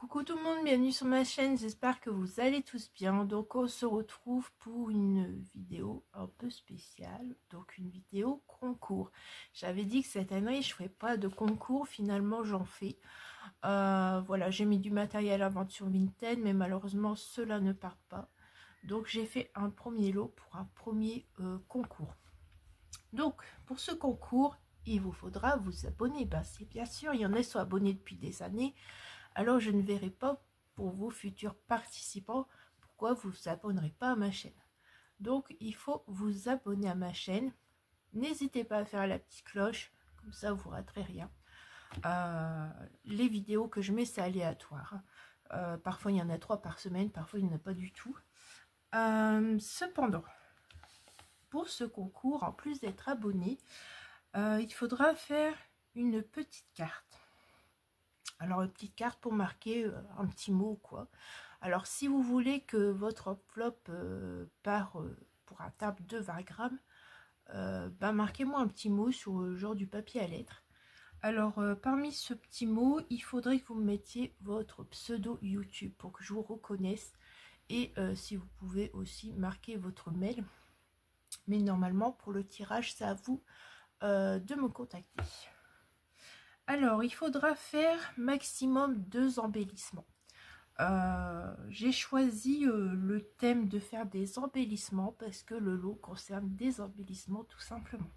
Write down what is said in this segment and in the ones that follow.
Coucou tout le monde, bienvenue sur ma chaîne, j'espère que vous allez tous bien. Donc on se retrouve pour une vidéo un peu spéciale, donc une vidéo concours. J'avais dit que cette année je ferais pas de concours, finalement j'en fais. Voilà, j'ai mis du matériel aventure Vinted, mais malheureusement cela ne part pas. Donc j'ai fait un premier lot pour un premier concours. Donc pour ce concours, il vous faudra vous abonner. C'est bien sûr, il y en a qui sont abonnés depuis des années. Alors je ne verrai pas pour vos futurs participants pourquoi vous vous abonnerez pas à ma chaîne. Donc il faut vous abonner à ma chaîne. N'hésitez pas à faire la petite cloche, comme ça vous ne raterez rien. Les vidéos que je mets, c'est aléatoire. Parfois il y en a 3 par semaine, parfois il n'y en a pas du tout. Cependant, pour ce concours, en plus d'être abonné, il faudra faire une petite carte. Alors une petite carte pour marquer un petit mot quoi. Alors si vous voulez que votre enveloppe part pour un table de 20 grammes, marquez-moi un petit mot sur le genre du papier à lettres. Alors parmi ce petit mot, il faudrait que vous me mettiez votre pseudo YouTube pour que je vous reconnaisse. Et si vous pouvez aussi marquer votre mail. Mais normalement pour le tirage, c'est à vous de me contacter. Alors, il faudra faire maximum 2 embellissements. J'ai choisi le thème de faire des embellissements parce que le lot concerne des embellissements tout simplement.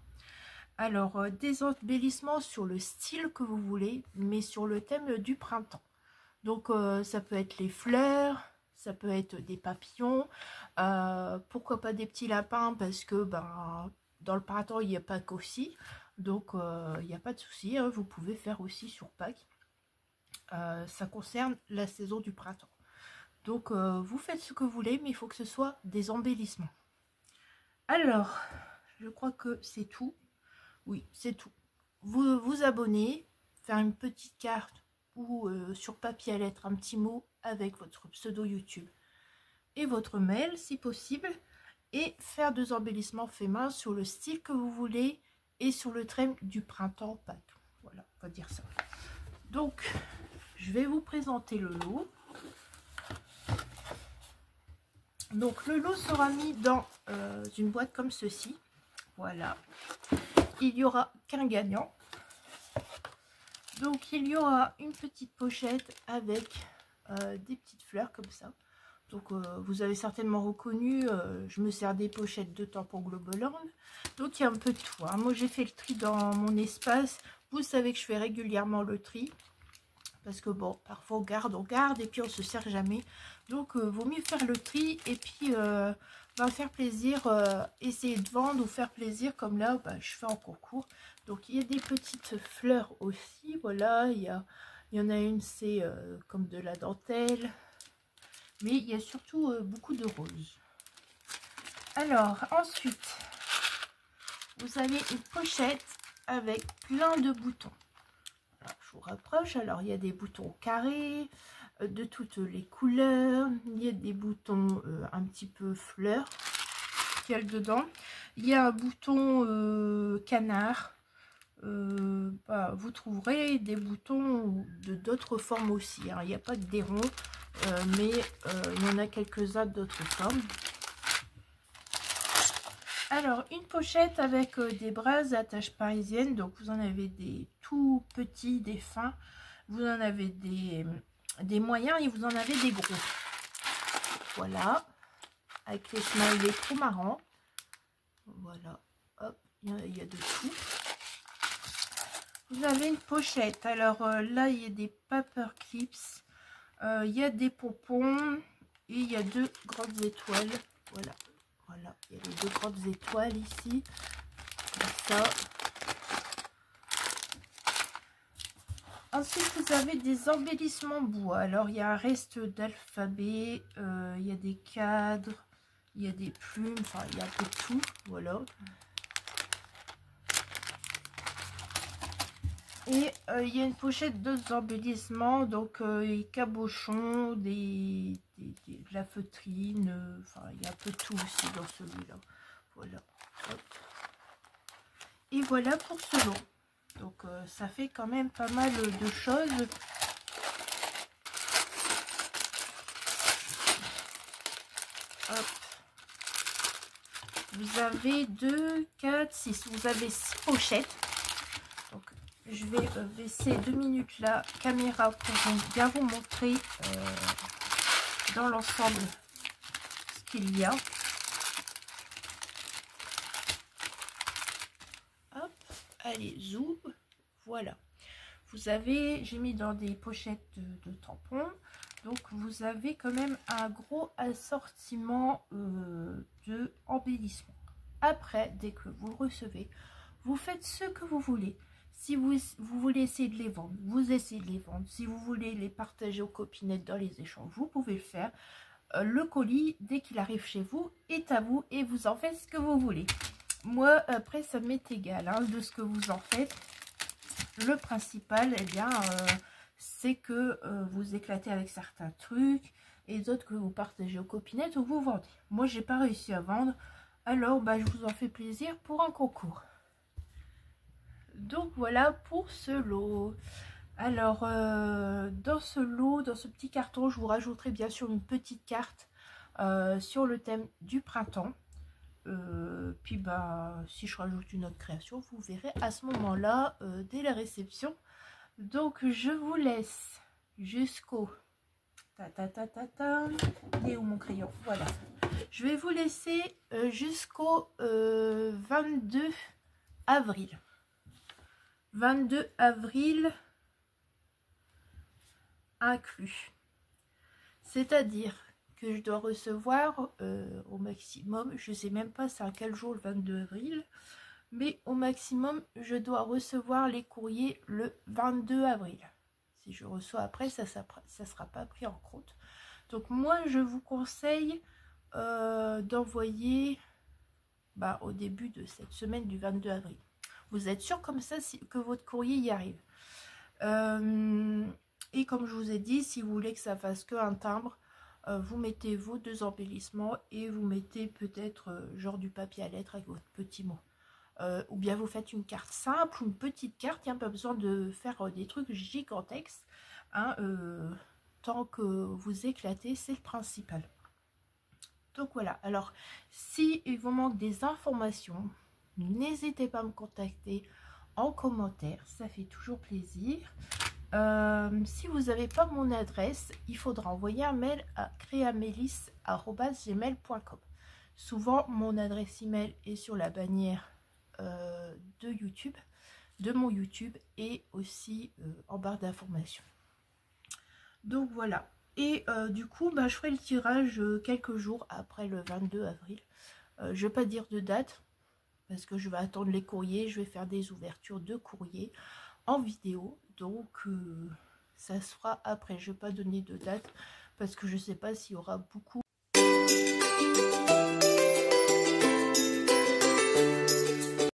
Alors, des embellissements sur le style que vous voulez, mais sur le thème du printemps. Donc, ça peut être les fleurs, ça peut être des papillons, pourquoi pas des petits lapins parce que dans le printemps, il n'y a pas qu'aussi. Donc, il n'y a pas de souci, hein, vous pouvez faire aussi sur Pâques. Ça concerne la saison du printemps. Donc, vous faites ce que vous voulez, mais il faut que ce soit des embellissements. Alors, je crois que c'est tout. Oui, c'est tout. Vous vous abonnez, faire une petite carte ou sur papier à lettres, un petit mot avec votre pseudo YouTube et votre mail, si possible. Et faire 2 embellissements faits main sur le style que vous voulez et sur le thème du printemps Pâques. Voilà, on va dire ça. Donc, je vais vous présenter le lot. Donc, le lot sera mis dans une boîte comme ceci. Voilà. Il n'y aura qu'un gagnant. Donc, il y aura une petite pochette avec des petites fleurs comme ça. Donc, vous avez certainement reconnu, je me sers des pochettes de tampons Globaland. Donc, il y a un peu de tout. Hein. Moi, j'ai fait le tri dans mon espace. Vous savez que je fais régulièrement le tri. Parce que, bon, parfois, on garde et puis on se sert jamais. Donc, vaut mieux faire le tri et puis faire plaisir, essayer de vendre ou faire plaisir. Comme là, je fais en concours. Donc, il y a des petites fleurs aussi. Voilà, il y en a une, c'est comme de la dentelle. Mais il y a surtout beaucoup de roses. Alors, ensuite, vous avez une pochette avec plein de boutons. Alors, je vous rapproche. Alors, il y a des boutons carrés, de toutes les couleurs. Il y a des boutons un petit peu fleurs qu'il y a dedans. Il y a un bouton canard. Vous trouverez des boutons de d'autres formes aussi. Hein. Il n'y a pas que des ronds. Mais il y en a quelques-uns d'autres formes. Alors, une pochette avec des brasses à taches parisiennes. Donc, vous en avez des tout petits, des fins. Vous en avez des moyens et vous en avez des gros. Voilà. Avec les smileys trop marrants. Voilà. Hop, il y a de tout. Vous avez une pochette. Alors, là, il y a des paper clips. Il y a des pompons et il y a 2 grandes étoiles. Voilà, voilà, il y a les 2 grandes étoiles ici. Comme ça. Ensuite, vous avez des embellissements bois. Alors, il y a un reste d'alphabet, il y a des cadres, il y a des plumes, enfin, il y a un peu de tout. Voilà. Et il y a une pochette d'autres embellissements, donc les cabochons, de la feutrine, enfin il y a un peu de tout aussi dans celui-là. Voilà. Hop. Et voilà pour ce lot. Donc ça fait quand même pas mal de choses. vous avez 2, 4, 6. Vous avez 6 pochettes. Donc, je vais baisser 2 minutes la caméra pour bien vous montrer dans l'ensemble ce qu'il y a. Hop, allez, zoom. Voilà. Vous avez, j'ai mis dans des pochettes de tampons. Donc, vous avez quand même un gros assortiment de embellissement. Après, dès que vous recevez, vous faites ce que vous voulez. Si vous voulez essayer de les vendre, vous essayez de les vendre. Si vous voulez les partager aux copinettes dans les échanges, vous pouvez le faire. Le colis, dès qu'il arrive chez vous, est à vous et vous en faites ce que vous voulez. Moi, après, ça m'est égal hein, de ce que vous en faites. Le principal, eh bien, c'est que vous éclatez avec certains trucs et d'autres que vous partagez aux copinettes ou vous vendez. Moi, j'ai pas réussi à vendre, alors bah, je vous en fais plaisir pour un concours. Donc voilà pour ce lot. Alors, dans ce lot, dans ce petit carton, je vous rajouterai bien sûr une petite carte sur le thème du printemps. Puis bah si je rajoute une autre création, vous verrez à ce moment-là dès la réception. Donc je vous laisse jusqu'au et où mon crayon, voilà, je vais vous laisser jusqu'au 22 avril 22 avril inclus, c'est-à-dire que je dois recevoir au maximum, je sais même pas c'est à quel jour le 22 avril, mais au maximum je dois recevoir les courriers le 22 avril. Si je reçois après, ça sera pas pris en compte. Donc moi je vous conseille d'envoyer au début de cette semaine du 22 avril. Vous êtes sûr comme ça que votre courrier y arrive. Et comme je vous ai dit, si vous voulez que ça fasse que un timbre, vous mettez vos 2 embellissements et vous mettez peut-être genre du papier à lettres avec votre petit mot. Ou bien vous faites une carte simple, une petite carte, il n'y a pas besoin de faire des trucs gigantesques. Hein, tant que vous éclatez, c'est le principal. Donc voilà, alors si il vous manque des informations, n'hésitez pas à me contacter en commentaire, ça fait toujours plaisir. Si vous n'avez pas mon adresse, il faudra envoyer un mail à creamelis@gmail.com. Souvent, mon adresse email est sur la bannière de YouTube, de mon YouTube, et aussi en barre d'information. Donc voilà. Et du coup, je ferai le tirage quelques jours après le 22 avril. Je ne vais pas dire de date, parce que je vais attendre les courriers. Je vais faire des ouvertures de courriers en vidéo. Donc, ça se fera après. Je ne vais pas donner de date, parce que je ne sais pas s'il y aura beaucoup